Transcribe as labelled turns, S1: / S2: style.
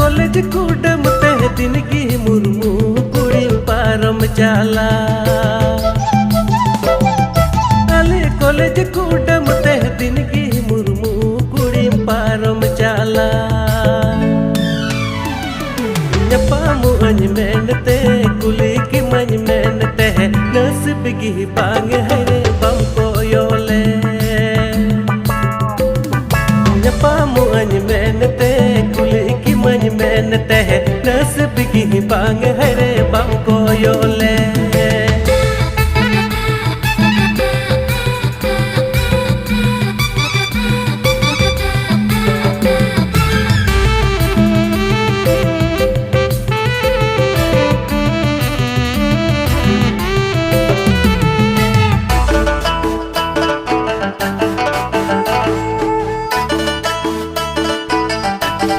S1: college कूडम तह दिन की मुर्मू कुड़ी पारम चाला आले कॉलेज कूडम तह दिन की मुर्मू कुड़ी पारम चाला नपामु अन मेनते कुली की मन मेनते नसीब की बांग है रे बम को योले नपामु अन मेनते कुली की मन मेनते नसीब की बांग